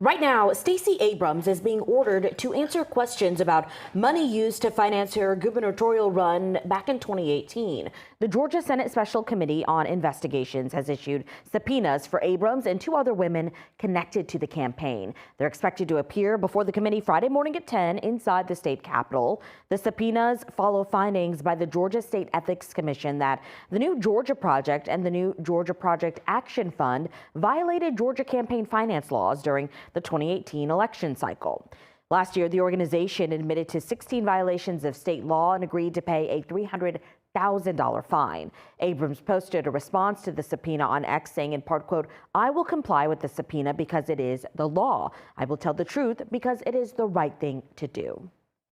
Right now, Stacey Abrams is being ordered to answer questions about money used to finance her gubernatorial run back in 2018. The Georgia Senate Special Committee on Investigations has issued subpoenas for Abrams and two other women connected to the campaign. They're expected to appear before the committee Friday morning at 10 inside the state capitol. The subpoenas follow findings by the Georgia State Ethics Commission that the new Georgia Project and the new Georgia Project Action Fund violated Georgia campaign finance laws during the 2018 election cycle. Last year, the organization admitted to 16 violations of state law and agreed to pay a $300,000 fine. Abrams posted a response to the subpoena on X saying in part, quote, "I will comply with the subpoena because it is the law. I will tell the truth because it is the right thing to do."